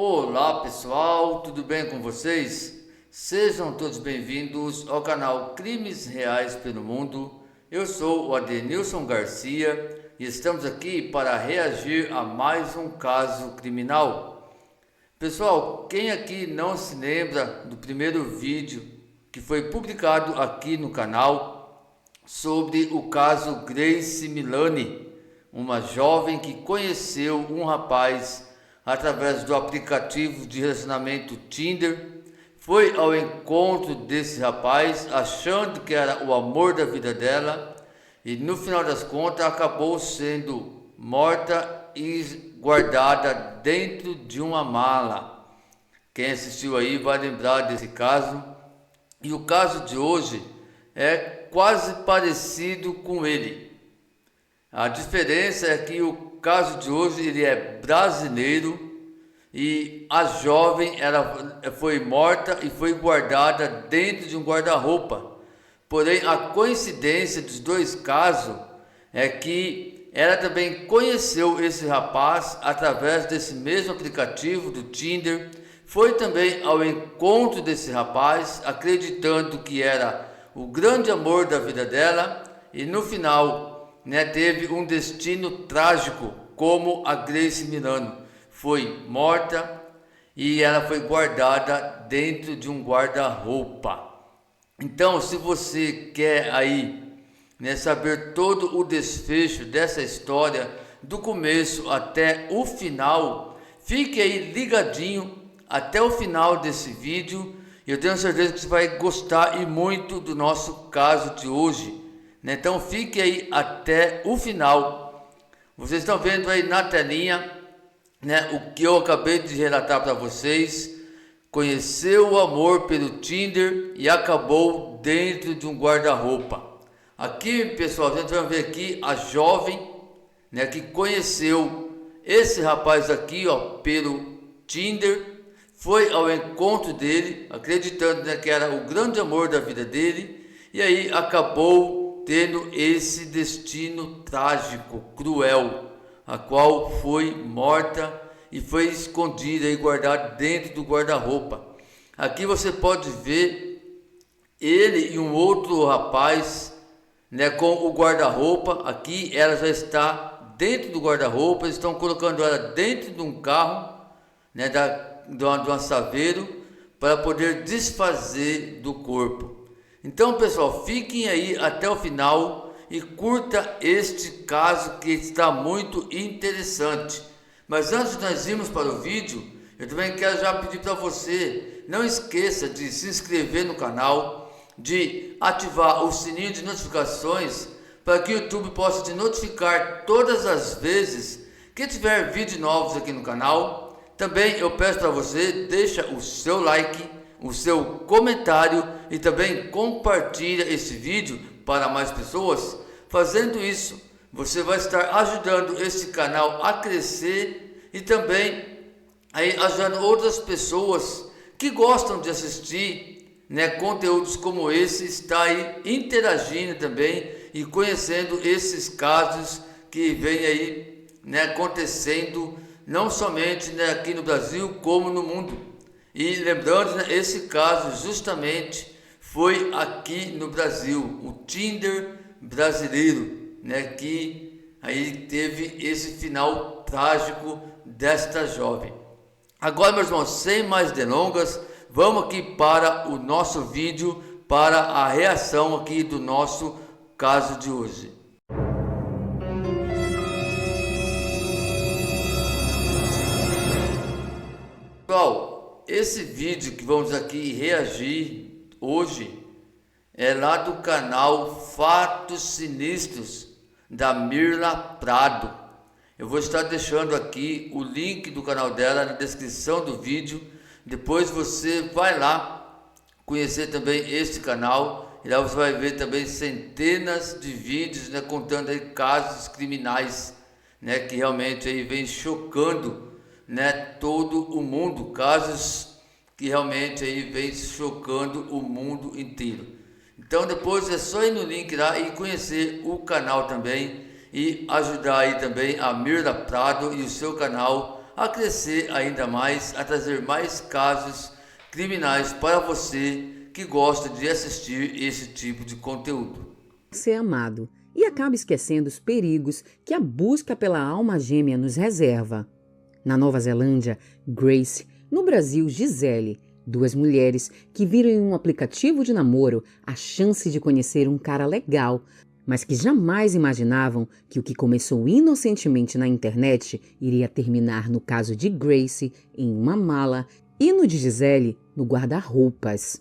Olá pessoal, tudo bem com vocês? Sejam todos bem-vindos ao canal Crimes Reais pelo Mundo. Eu sou o Adenilson Garcia e estamos aqui para reagir a mais um caso criminal. Pessoal, quem aqui não se lembra do primeiro vídeo que foi publicado aqui no canal sobre o caso Grace Milani, uma jovem que conheceu um rapaz através do aplicativo de relacionamento Tinder, foi ao encontro desse rapaz achando que era o amor da vida dela e no final das contas acabou sendo morta e guardada dentro de uma mala. Quem assistiu aí vai lembrar desse caso, e o caso de hoje é quase parecido com ele. A diferença é que o caso de hoje ele é brasileiro e a jovem foi morta e foi guardada dentro de um guarda-roupa. Porém, a coincidência dos dois casos é que ela também conheceu esse rapaz através desse mesmo aplicativo do Tinder, foi também ao encontro desse rapaz, acreditando que era o grande amor da vida dela, e no final teve um destino trágico, como a Grace Milani foi morta e ela foi guardada dentro de um guarda-roupa. Então, se você quer aí saber todo o desfecho dessa história, do começo até o final, fique aí ligadinho até o final desse vídeo. Eu tenho certeza que você vai gostar e muito do nosso caso de hoje. Então fique aí até o final. Vocês estão vendo aí na telinha o que eu acabei de relatar para vocês. Conheceu o amor pelo Tinder e acabou dentro de um guarda-roupa. Aqui, pessoal, a gente vai ver aqui a jovem que conheceu esse rapaz aqui pelo Tinder, foi ao encontro dele, acreditando que era o grande amor da vida dele, e aí acabou tendo esse destino trágico, cruel, a qual foi morta e foi escondida e guardada dentro do guarda-roupa. Aqui você pode ver ele e um outro rapaz com o guarda-roupa. Aqui ela já está dentro do guarda-roupa, eles estão colocando ela dentro de um carro, de um assaveiro, para poder desfazer do corpo. Então, pessoal, fiquem aí até o final e curta este caso que está muito interessante. Mas antes de nós irmos para o vídeo, eu também quero já pedir para você, não esqueça de se inscrever no canal, de ativar o sininho de notificações para que o YouTube possa te notificar todas as vezes que tiver vídeos novos aqui no canal. Também eu peço para você, deixa o seu like, o seu comentário e também compartilha esse vídeo para mais pessoas. Fazendo isso, você vai estar ajudando esse canal a crescer e também aí ajudando outras pessoas que gostam de assistir conteúdos como esse, está aí interagindo também e conhecendo esses casos que vem aí acontecendo não somente aqui no Brasil como no mundo. E lembrando, esse caso justamente foi aqui no Brasil, o Tinder brasileiro, que aí teve esse final trágico desta jovem. Agora, meus irmãos, sem mais delongas, vamos aqui para o nosso vídeo, para a reação aqui do nosso caso de hoje. Pessoal, esse vídeo que vamos aqui reagir hoje é lá do canal Fatos Sinistros da Mirla Prado. Eu vou estar deixando aqui o link do canal dela na descrição do vídeo. Depois você vai lá conhecer também este canal e lá você vai ver também centenas de vídeos contando aí casos criminais que realmente aí vem chocando todo o mundo, casos que realmente aí vem chocando o mundo inteiro. Então depois é só ir no link lá e conhecer o canal também e ajudar aí também a Mirla Prado e o seu canal a crescer ainda mais, a trazer mais casos criminais para você que gosta de assistir esse tipo de conteúdo. Ser amado e acaba esquecendo os perigos que a busca pela alma gêmea nos reserva. Na Nova Zelândia, Grace, no Brasil, Gisele, duas mulheres que viram em um aplicativo de namoro a chance de conhecer um cara legal, mas que jamais imaginavam que o que começou inocentemente na internet iria terminar, no caso de Grace, em uma mala e no de Gisele, no guarda-roupas.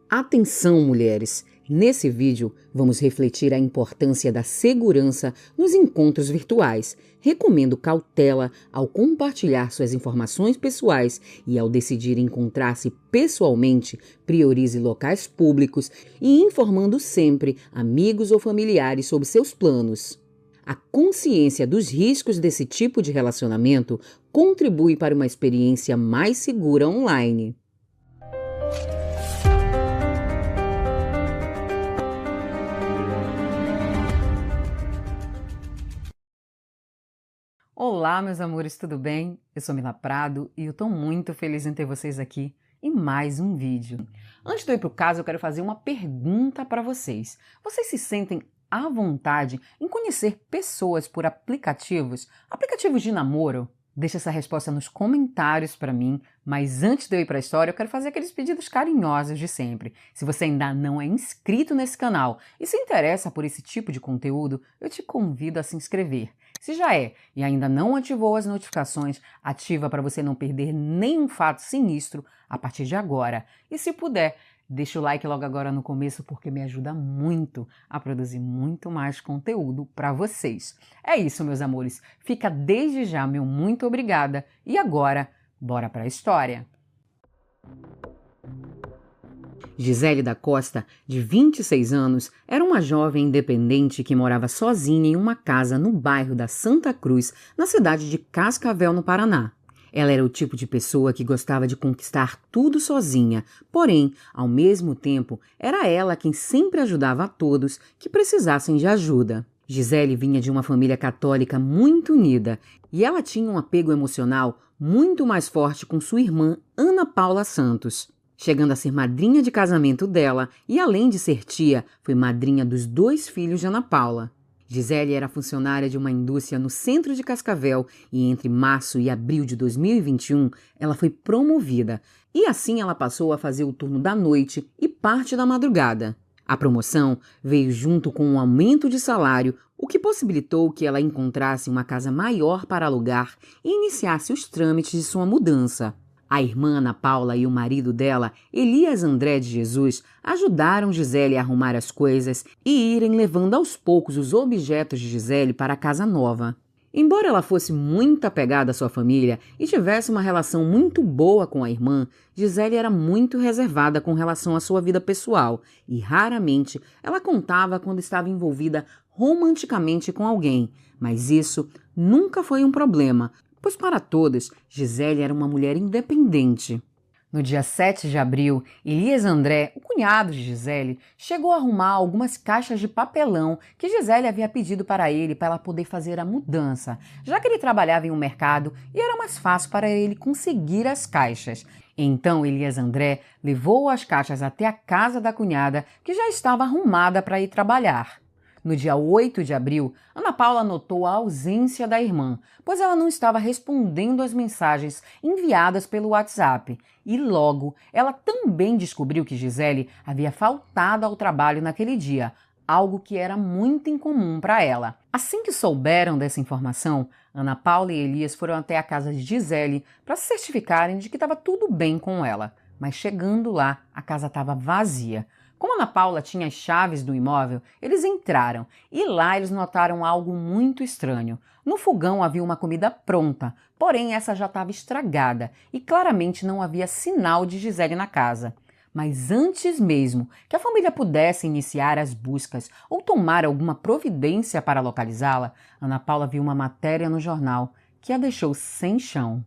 Atenção, mulheres! Nesse vídeo, vamos refletir a importância da segurança nos encontros virtuais. Recomendo cautela ao compartilhar suas informações pessoais e, ao decidir encontrar-se pessoalmente, priorize locais públicos e informando sempre amigos ou familiares sobre seus planos. A consciência dos riscos desse tipo de relacionamento contribui para uma experiência mais segura online. Olá, meus amores, tudo bem? Eu sou Mila Prado e eu estou muito feliz em ter vocês aqui em mais um vídeo. Antes de eu ir para o caso, eu quero fazer uma pergunta para vocês. Vocês se sentem à vontade em conhecer pessoas por aplicativos de namoro? Deixa essa resposta nos comentários para mim, mas antes de eu ir para a história, eu quero fazer aqueles pedidos carinhosos de sempre. Se você ainda não é inscrito nesse canal e se interessa por esse tipo de conteúdo, eu te convido a se inscrever. Se já é e ainda não ativou as notificações, ativa para você não perder nenhum fato sinistro a partir de agora. E se puder, deixa o like logo agora no começo, porque me ajuda muito a produzir muito mais conteúdo para vocês. É isso, meus amores. Fica desde já meu muito obrigada. E agora, bora para a história. Gisele da Costa, de 26 anos, era uma jovem independente que morava sozinha em uma casa no bairro da Santa Cruz, na cidade de Cascavel, no Paraná. Ela era o tipo de pessoa que gostava de conquistar tudo sozinha, porém, ao mesmo tempo, era ela quem sempre ajudava a todos que precisassem de ajuda. Gisele vinha de uma família católica muito unida e ela tinha um apego emocional muito mais forte com sua irmã Ana Paula Santos, chegando a ser madrinha de casamento dela e, além de ser tia, foi madrinha dos 2 filhos de Ana Paula. Gisele era funcionária de uma indústria no centro de Cascavel e entre março e abril de 2021 ela foi promovida e assim ela passou a fazer o turno da noite e parte da madrugada. A promoção veio junto com um aumento de salário, o que possibilitou que ela encontrasse uma casa maior para alugar e iniciasse os trâmites de sua mudança. A irmã Ana Paula e o marido dela, Elias André de Jesus, ajudaram Gisele a arrumar as coisas e irem levando aos poucos os objetos de Gisele para a casa nova. Embora ela fosse muito apegada à sua família e tivesse uma relação muito boa com a irmã, Gisele era muito reservada com relação à sua vida pessoal e raramente ela contava quando estava envolvida romanticamente com alguém, mas isso nunca foi um problema, pois para todos, Gisele era uma mulher independente. No dia 7 de abril, Elias André, o cunhado de Gisele, chegou a arrumar algumas caixas de papelão que Gisele havia pedido para ele para ela poder fazer a mudança, já que ele trabalhava em um mercado e era mais fácil para ele conseguir as caixas. Então, Elias André levou as caixas até a casa da cunhada, que já estava arrumada para ir trabalhar. No dia 8 de abril, Ana Paula notou a ausência da irmã, pois ela não estava respondendo às mensagens enviadas pelo WhatsApp. E logo, ela também descobriu que Gisele havia faltado ao trabalho naquele dia, algo que era muito incomum para ela. Assim que souberam dessa informação, Ana Paula e Elias foram até a casa de Gisele para se certificarem de que estava tudo bem com ela. Mas chegando lá, a casa estava vazia. Como Ana Paula tinha as chaves do imóvel, eles entraram e lá eles notaram algo muito estranho. No fogão havia uma comida pronta, porém essa já estava estragada e claramente não havia sinal de Gisele na casa. Mas antes mesmo que a família pudesse iniciar as buscas ou tomar alguma providência para localizá-la, Ana Paula viu uma matéria no jornal que a deixou sem chão.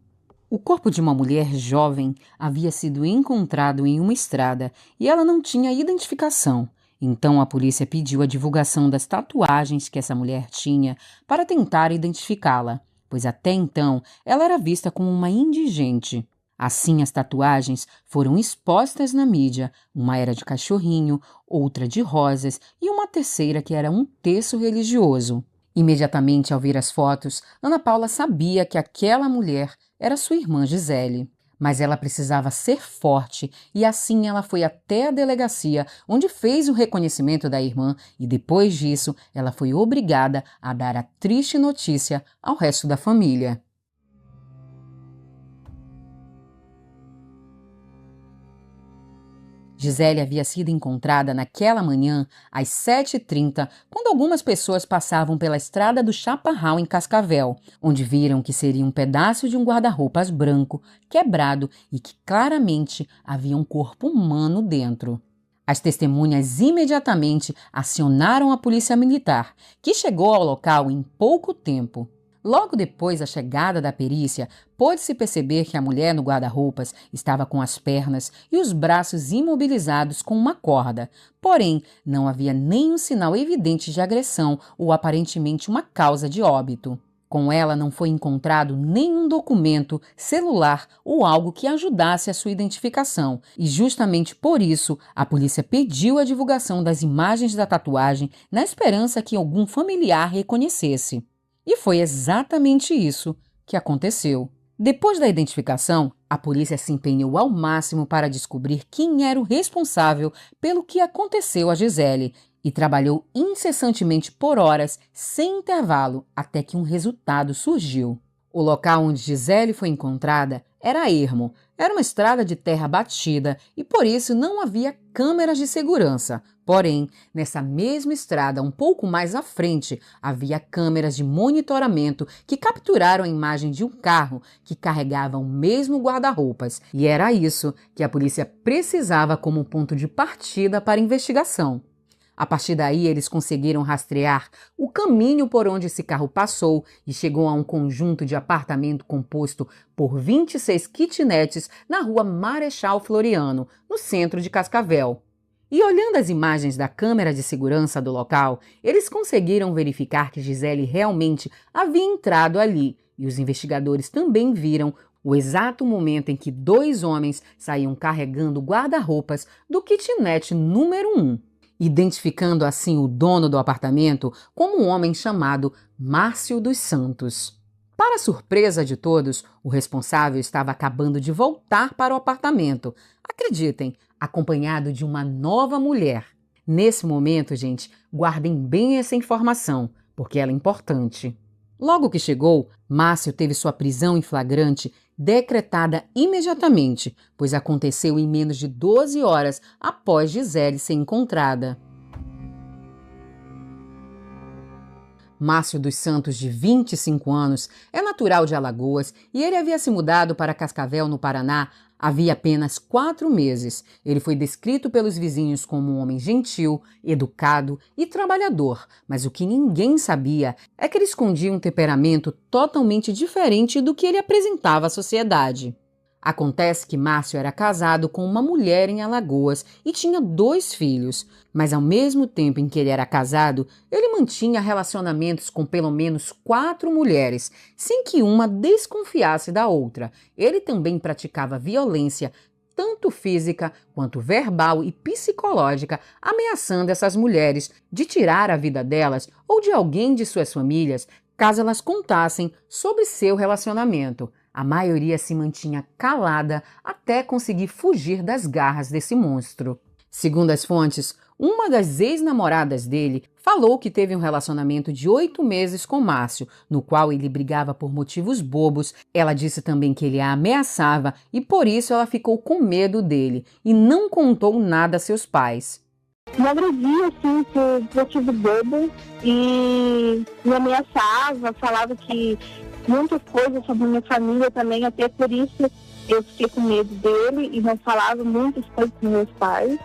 O corpo de uma mulher jovem havia sido encontrado em uma estrada e ela não tinha identificação. Então a polícia pediu a divulgação das tatuagens que essa mulher tinha para tentar identificá-la. pois até então ela era vista como uma indigente. Assim, as tatuagens foram expostas na mídia. Uma era de cachorrinho, outra de rosas e uma terceira que era um terço religioso. Imediatamente ao ver as fotos, Ana Paula sabia que aquela mulher era sua irmã Gisele. Mas ela precisava ser forte e assim ela foi até a delegacia, onde fez o reconhecimento da irmã e depois disso ela foi obrigada a dar a triste notícia ao resto da família. Gisele havia sido encontrada naquela manhã, às 7h30, quando algumas pessoas passavam pela estrada do Chaparral em Cascavel, onde viram que seria um pedaço de um guarda-roupas branco, quebrado e que claramente havia um corpo humano dentro. As testemunhas imediatamente acionaram a polícia militar, que chegou ao local em pouco tempo. Logo depois da chegada da perícia, pôde-se perceber que a mulher no guarda-roupas estava com as pernas e os braços imobilizados com uma corda. Porém, não havia nenhum sinal evidente de agressão ou aparentemente uma causa de óbito. Com ela não foi encontrado nenhum documento, celular ou algo que ajudasse a sua identificação. E justamente por isso, a polícia pediu a divulgação das imagens da tatuagem na esperança que algum familiar reconhecesse. E foi exatamente isso que aconteceu. Depois da identificação, a polícia se empenhou ao máximo para descobrir quem era o responsável pelo que aconteceu a Gisele e trabalhou incessantemente por horas, sem intervalo, até que um resultado surgiu. O local onde Gisele foi encontrada era ermo, era uma estrada de terra batida e por isso não havia câmeras de segurança. Porém, nessa mesma estrada, um pouco mais à frente, havia câmeras de monitoramento que capturaram a imagem de um carro que carregava o mesmo guarda-roupas. E era isso que a polícia precisava como ponto de partida para a investigação. A partir daí, eles conseguiram rastrear o caminho por onde esse carro passou e chegou a um conjunto de apartamento composto por 26 kitnets na rua Marechal Floriano, no centro de Cascavel. E olhando as imagens da câmera de segurança do local, eles conseguiram verificar que Gisele realmente havia entrado ali e os investigadores também viram o exato momento em que 2 homens saíam carregando guarda-roupas do kitnet número 1. Identificando assim o dono do apartamento como um homem chamado Márcio dos Santos. Para surpresa de todos, o responsável estava acabando de voltar para o apartamento. Acreditem, acompanhado de uma nova mulher. Nesse momento, gente, guardem bem essa informação, porque ela é importante. Logo que chegou, Márcio teve sua prisão em flagrante decretada imediatamente, pois aconteceu em menos de 12 horas após Gisele ser encontrada. Márcio dos Santos, de 25 anos, é natural de Alagoas e ele havia se mudado para Cascavel, no Paraná, havia apenas 4 meses. Ele foi descrito pelos vizinhos como um homem gentil, educado e trabalhador, mas o que ninguém sabia é que ele escondia um temperamento totalmente diferente do que ele apresentava à sociedade. Acontece que Márcio era casado com uma mulher em Alagoas e tinha 2 filhos, mas ao mesmo tempo em que ele era casado, ele mantinha relacionamentos com pelo menos 4 mulheres, sem que uma desconfiasse da outra. Ele também praticava violência, tanto física quanto verbal e psicológica, ameaçando essas mulheres de tirar a vida delas ou de alguém de suas famílias, caso elas contassem sobre seu relacionamento. A maioria se mantinha calada até conseguir fugir das garras desse monstro. Segundo as fontes, uma das ex-namoradas dele falou que teve um relacionamento de 8 meses com Márcio, no qual ele brigava por motivos bobos. Ela disse também que ele a ameaçava e por isso ela ficou com medo dele e não contou nada a seus pais. Me agredia, assim, por motivo bobo e me ameaçava, falava que muitas coisas sobre minha família também, até por isso eu fiquei com medo dele e não falava muitas coisas com meus pais,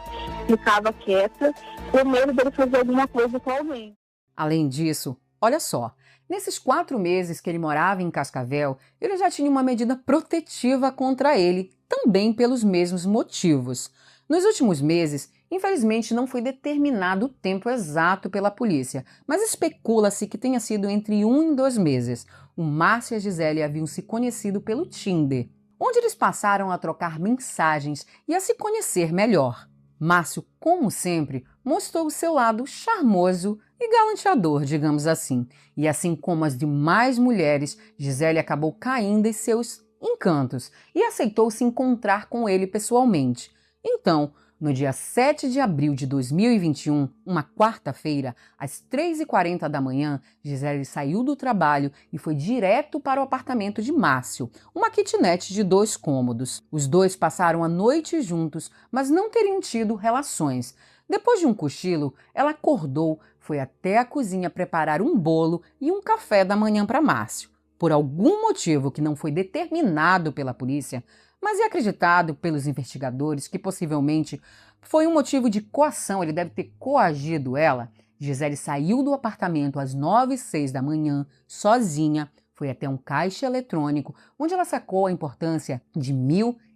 ficava quieta, com medo dele fazer alguma coisa com alguém. Além disso, olha só, nesses 4 meses que ele morava em Cascavel, ele já tinha uma medida protetiva contra ele, também pelos mesmos motivos. Nos últimos meses, infelizmente não foi determinado o tempo exato pela polícia, mas especula-se que tenha sido entre 1 e 2 meses. o Márcio e a Gisele haviam se conhecido pelo Tinder, onde eles passaram a trocar mensagens e a se conhecer melhor. Márcio, como sempre, mostrou o seu lado charmoso e galanteador, digamos assim. E assim como as demais mulheres, Gisele acabou caindo em seus encantos e aceitou se encontrar com ele pessoalmente. Então, no dia 7 de abril de 2021, uma quarta-feira, às 3h40 da manhã, Gisele saiu do trabalho e foi direto para o apartamento de Márcio, uma kitnet de 2 cômodos. Os dois passaram a noite juntos, mas não teriam tido relações. Depois de um cochilo, ela acordou, foi até a cozinha preparar um bolo e um café da manhã para Márcio. Por algum motivo que não foi determinado pela polícia, mas é acreditado pelos investigadores que possivelmente foi um motivo de coação, ele deve ter coagido ela. Gisele saiu do apartamento às 9h06 da manhã, sozinha, foi até um caixa eletrônico, onde ela sacou a importância de R$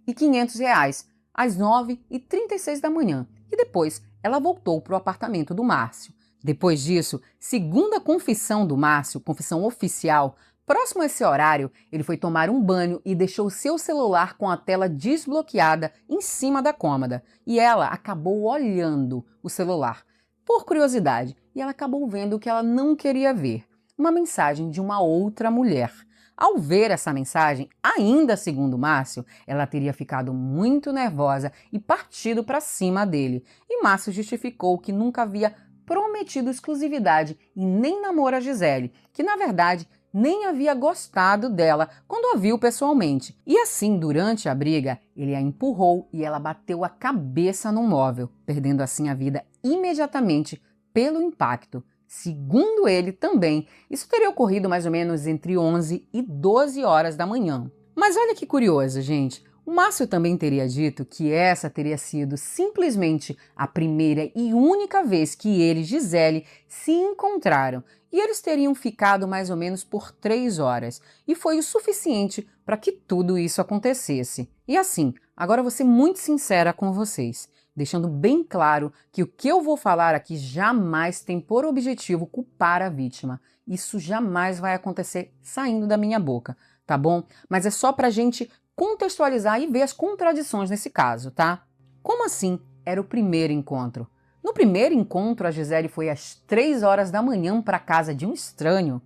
1.500 às 9h36 da manhã, e depois ela voltou para o apartamento do Márcio. Depois disso, segundo a confissão do Márcio, confissão oficial, próximo a esse horário, ele foi tomar um banho e deixou seu celular com a tela desbloqueada em cima da cômoda. E ela acabou olhando o celular, por curiosidade, e ela acabou vendo o que ela não queria ver, uma mensagem de uma outra mulher. Ao ver essa mensagem, ainda segundo Márcio, ela teria ficado muito nervosa e partido para cima dele. E Márcio justificou que nunca havia prometido exclusividade e nem namoro a Gisele, que na verdade nem havia gostado dela quando a viu pessoalmente. E assim, durante a briga, ele a empurrou e ela bateu a cabeça no móvel, perdendo assim a vida imediatamente pelo impacto. Segundo ele também, isso teria ocorrido mais ou menos entre 11 e 12 horas da manhã. Mas olha que curioso, gente. O Márcio também teria dito que essa teria sido simplesmente a primeira e única vez que ele e Gisele se encontraram, e eles teriam ficado mais ou menos por 3 horas, e foi o suficiente para que tudo isso acontecesse. E assim, agora vou ser muito sincera com vocês, deixando bem claro que o que eu vou falar aqui jamais tem por objetivo culpar a vítima. Isso jamais vai acontecer saindo da minha boca, tá bom? Mas é só pra gente contextualizar e ver as contradições nesse caso, tá? Como assim era o primeiro encontro? No primeiro encontro, a Gisele foi às 3 horas da manhã para a casa de um estranho.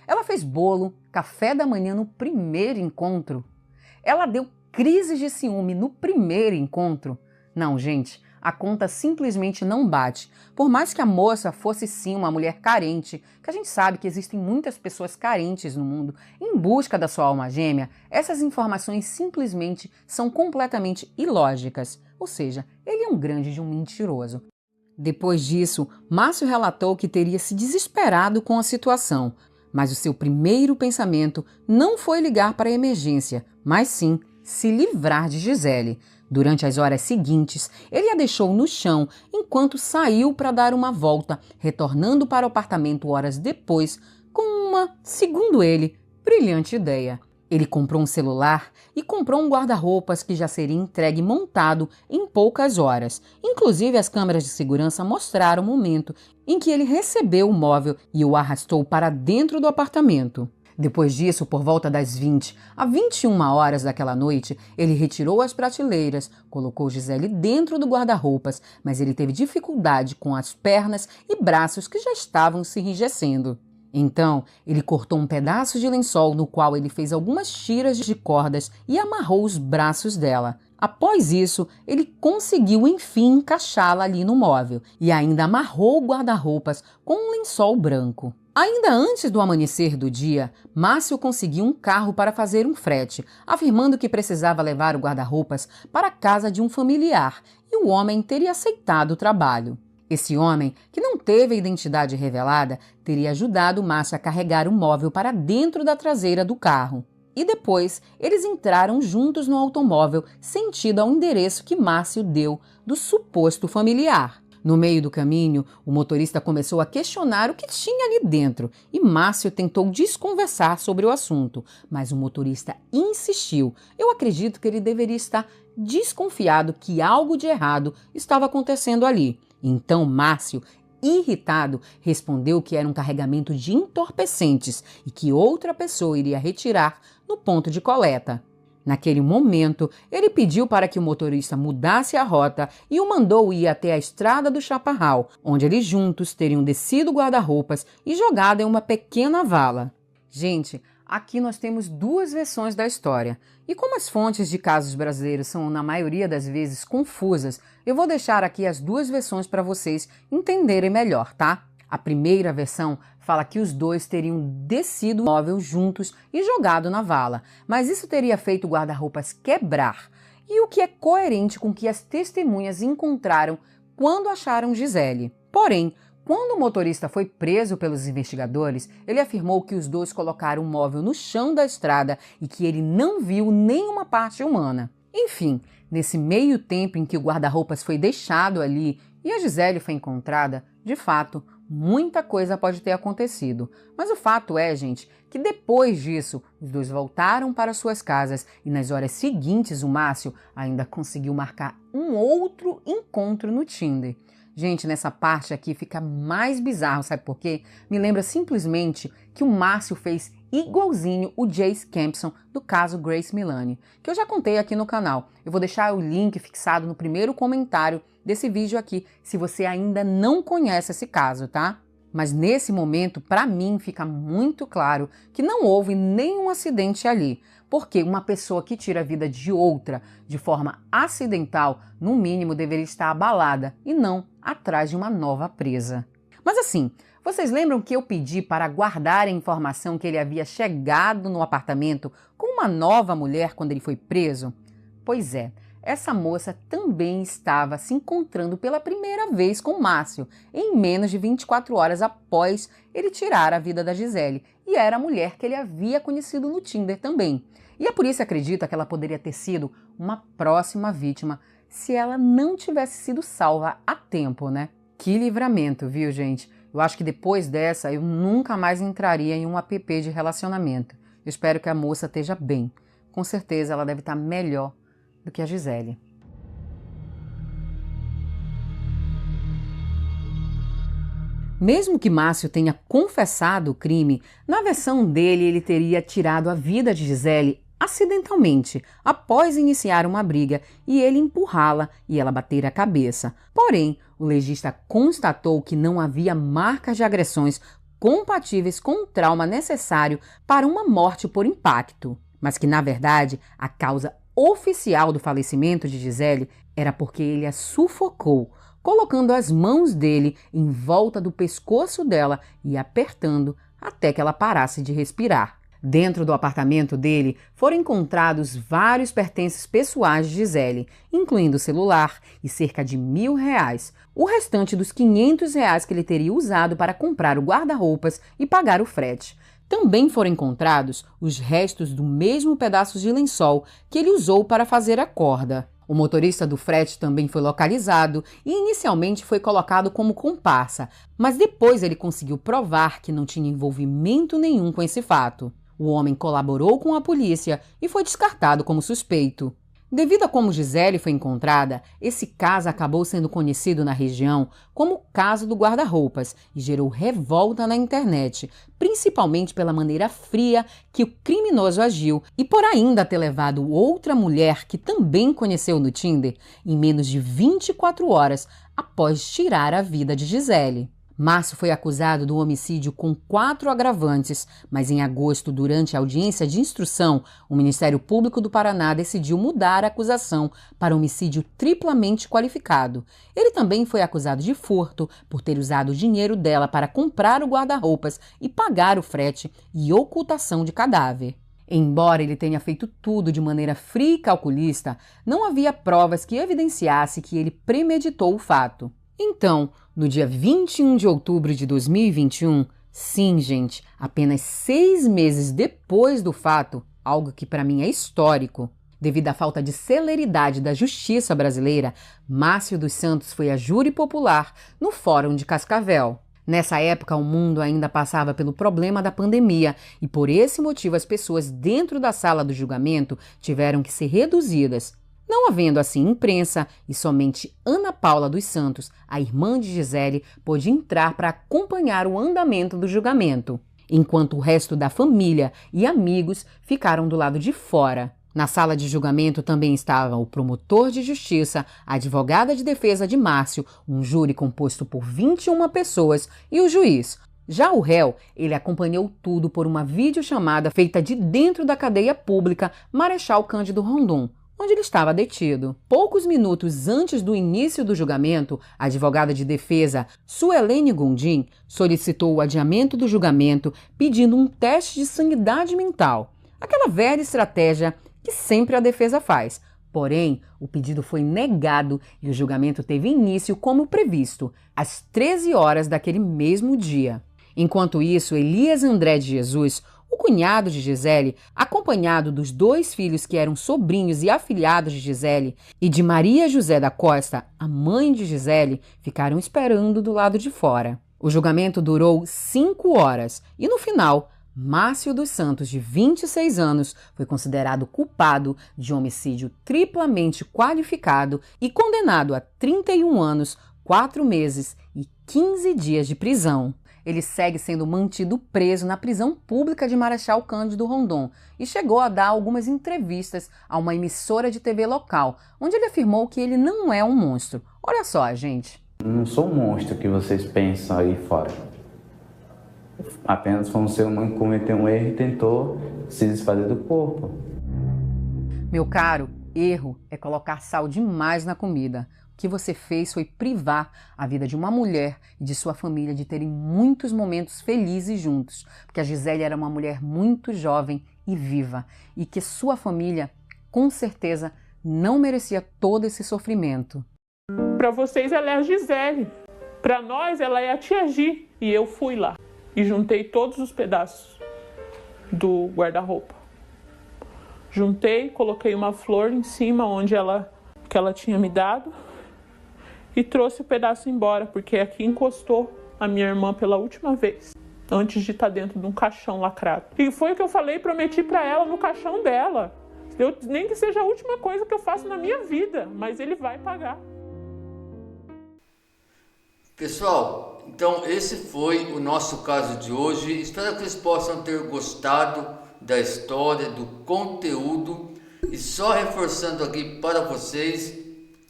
Ela fez bolo, café da manhã no primeiro encontro. Ela deu crises de ciúme no primeiro encontro. Não, gente, a conta simplesmente não bate. Por mais que a moça fosse sim uma mulher carente, que a gente sabe que existem muitas pessoas carentes no mundo em busca da sua alma gêmea, essas informações simplesmente são completamente ilógicas. Ou seja, ele é um grande de um mentiroso. Depois disso, Márcio relatou que teria se desesperado com a situação, mas o seu primeiro pensamento não foi ligar para a emergência, mas sim se livrar de Gisele. Durante as horas seguintes, ele a deixou no chão enquanto saiu para dar uma volta, retornando para o apartamento horas depois com uma, segundo ele, brilhante ideia. Ele comprou um celular e comprou um guarda-roupas que já seria entregue montado em poucas horas. Inclusive, as câmeras de segurança mostraram o momento em que ele recebeu o móvel e o arrastou para dentro do apartamento. Depois disso, por volta das 20 a 21 horas daquela noite, ele retirou as prateleiras, colocou Gisele dentro do guarda-roupas, mas ele teve dificuldade com as pernas e braços que já estavam se enrijecendo. Então, ele cortou um pedaço de lençol no qual ele fez algumas tiras de cordas e amarrou os braços dela. Após isso, ele conseguiu enfim encaixá-la ali no móvel e ainda amarrou o guarda-roupas com um lençol branco. Ainda antes do amanhecer do dia, Márcio conseguiu um carro para fazer um frete, afirmando que precisava levar o guarda-roupas para a casa de um familiar e o homem teria aceitado o trabalho. Esse homem, que não teve a identidade revelada, teria ajudado Márcio a carregar o móvel para dentro da traseira do carro. E depois, eles entraram juntos no automóvel, sentido ao endereço que Márcio deu do suposto familiar. No meio do caminho, o motorista começou a questionar o que tinha ali dentro e Márcio tentou desconversar sobre o assunto, mas o motorista insistiu. Eu acredito que ele deveria estar desconfiado que algo de errado estava acontecendo ali. Então Márcio irritado, respondeu que era um carregamento de entorpecentes e que outra pessoa iria retirar no ponto de coleta. Naquele momento, ele pediu para que o motorista mudasse a rota e o mandou ir até a estrada do Chaparral, onde eles juntos teriam descido o guarda-roupas e jogado em uma pequena vala. Gente, aqui nós temos duas versões da história. E como as fontes de casos brasileiros são, na maioria das vezes, confusas, eu vou deixar aqui as duas versões para vocês entenderem melhor, tá? A primeira versão fala que os dois teriam descido o móvel juntos e jogado na vala, mas isso teria feito o guarda-roupas quebrar, e o que é coerente com o que as testemunhas encontraram quando acharam Gisele. Porém, quando o motorista foi preso pelos investigadores, ele afirmou que os dois colocaram o móvel no chão da estrada e que ele não viu nenhuma parte humana. Enfim, nesse meio tempo em que o guarda-roupas foi deixado ali e a Gisele foi encontrada, de fato, muita coisa pode ter acontecido. Mas o fato é, gente, que depois disso, os dois voltaram para suas casas e nas horas seguintes o Márcio ainda conseguiu marcar um outro encontro no Tinder. Gente, nessa parte aqui fica mais bizarro, sabe por quê? Me lembra simplesmente que o Márcio fez igualzinho o Jace Campson do caso Grace Milani, que eu já contei aqui no canal. Eu vou deixar o link fixado no primeiro comentário desse vídeo aqui, se você ainda não conhece esse caso, tá? Mas nesse momento, para mim, fica muito claro que não houve nenhum acidente ali, porque uma pessoa que tira a vida de outra de forma acidental, no mínimo deveria estar abalada e não atrás de uma nova presa. Mas assim, vocês lembram que eu pedi para guardar a informação que ele havia chegado no apartamento com uma nova mulher quando ele foi preso? Pois é, essa moça também estava se encontrando pela primeira vez com Márcio, em menos de 24 horas após ele tirar a vida da Gisele, e era a mulher que ele havia conhecido no Tinder também. E a polícia acredita que ela poderia ter sido uma próxima vítima se ela não tivesse sido salva a tempo, né? Que livramento, viu, gente? Eu acho que depois dessa eu nunca mais entraria em um app de relacionamento. Eu espero que a moça esteja bem. Com certeza ela deve estar melhor do que a Gisele. Mesmo que Márcio tenha confessado o crime, na versão dele ele teria tirado a vida de Gisele acidentalmente, após iniciar uma briga e ele empurrá-la e ela bater a cabeça. Porém, o legista constatou que não havia marcas de agressões compatíveis com o trauma necessário para uma morte por impacto, mas que, na verdade, a causa oficial do falecimento de Gisele era porque ele a sufocou, colocando as mãos dele em volta do pescoço dela e apertando até que ela parasse de respirar. Dentro do apartamento dele foram encontrados vários pertences pessoais de Gisele, incluindo o celular e cerca de R$1.000, o restante dos R$500 que ele teria usado para comprar o guarda-roupas e pagar o frete. Também foram encontrados os restos do mesmo pedaço de lençol que ele usou para fazer a corda. O motorista do frete também foi localizado e inicialmente foi colocado como comparsa, mas depois ele conseguiu provar que não tinha envolvimento nenhum com esse fato. O homem colaborou com a polícia e foi descartado como suspeito. Devido a como Gisele foi encontrada, esse caso acabou sendo conhecido na região como o caso do guarda-roupas e gerou revolta na internet, principalmente pela maneira fria que o criminoso agiu e por ainda ter levado outra mulher que também conheceu no Tinder em menos de 24 horas após tirar a vida de Gisele. Márcio foi acusado do homicídio com 4 agravantes, mas em agosto, durante a audiência de instrução, o Ministério Público do Paraná decidiu mudar a acusação para homicídio triplamente qualificado. Ele também foi acusado de furto por ter usado o dinheiro dela para comprar o guarda-roupas e pagar o frete e ocultação de cadáver. Embora ele tenha feito tudo de maneira fria e calculista, não havia provas que evidenciasse que ele premeditou o fato. Então, no dia 21 de outubro de 2021, sim, gente, apenas 6 meses depois do fato, algo que para mim é histórico, devido à falta de celeridade da justiça brasileira, Márcio dos Santos foi a júri popular no Fórum de Cascavel. Nessa época, o mundo ainda passava pelo problema da pandemia e, por esse motivo, as pessoas dentro da sala do julgamento tiveram que ser reduzidas. Não não havendo assim imprensa, e somente Ana Paula dos Santos, a irmã de Gisele, pôde entrar para acompanhar o andamento do julgamento, enquanto o resto da família e amigos ficaram do lado de fora. Na sala de julgamento também estavam o promotor de justiça, a advogada de defesa de Márcio, um júri composto por 21 pessoas e o juiz. Já o réu, ele acompanhou tudo por uma videochamada feita de dentro da cadeia pública Marechal Cândido Rondon, onde ele estava detido. Poucos minutos antes do início do julgamento, a advogada de defesa, Suelene Gondim, solicitou o adiamento do julgamento pedindo um teste de sanidade mental. Aquela velha estratégia que sempre a defesa faz. Porém, o pedido foi negado e o julgamento teve início como previsto, às 13 horas daquele mesmo dia. Enquanto isso, Elias André de Jesus, o cunhado de Gisele, acompanhado dos 2 filhos que eram sobrinhos e afilhados de Gisele, e de Maria José da Costa, a mãe de Gisele, ficaram esperando do lado de fora. O julgamento durou 5 horas e, no final, Márcio dos Santos, de 26 anos, foi considerado culpado de homicídio triplamente qualificado e condenado a 31 anos, 4 meses e 15 dias de prisão. Ele segue sendo mantido preso na prisão pública de Marechal Cândido Rondon e chegou a dar algumas entrevistas a uma emissora de TV local, onde ele afirmou que ele não é um monstro. Olha só, gente. Não sou um monstro que vocês pensam aí fora. Apenas foi um ser humano que cometeu um erro e tentou se desfazer do corpo. Meu caro, erro é colocar sal demais na comida. O que você fez foi privar a vida de uma mulher e de sua família de terem muitos momentos felizes juntos, porque a Gisele era uma mulher muito jovem e viva, e que sua família, com certeza, não merecia todo esse sofrimento. Para vocês ela é a Gisele, para nós ela é a tia Gi, e eu fui lá e juntei todos os pedaços do guarda-roupa. Juntei, coloquei uma flor em cima que ela tinha me dado e trouxe o pedaço embora, porque aqui encostou a minha irmã pela última vez, antes de estar dentro de um caixão lacrado. E foi o que eu falei, prometi para ela no caixão dela. Nem que seja a última coisa que eu faço na minha vida, mas ele vai pagar. Pessoal, então esse foi o nosso caso de hoje. Espero que vocês possam ter gostado da história, do conteúdo. E só reforçando aqui para vocês,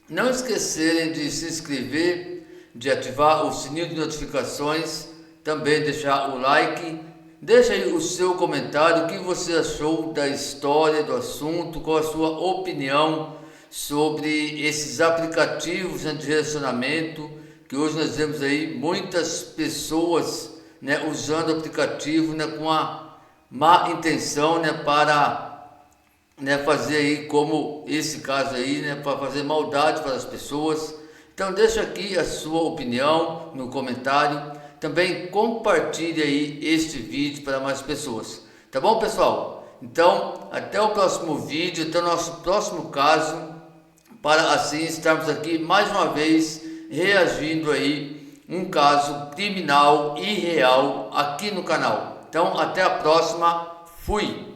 não esquecerem de se inscrever, de ativar o sininho de notificações, também deixar o like. Deixa aí o seu comentário, o que você achou da história, do assunto, qual a sua opinião sobre esses aplicativos de relacionamento, que hoje nós vemos aí muitas pessoas, né, usando o aplicativo, né, com a má intenção, né, para, né, fazer aí como esse caso aí, né, para fazer maldade para as pessoas. Então deixa aqui a sua opinião no comentário. Também compartilhe aí este vídeo para mais pessoas. Tá bom, pessoal? Então até o próximo vídeo, até o nosso próximo caso, para assim estarmos aqui mais uma vez reagindo aí um caso criminal e real aqui no canal. Então até a próxima, fui!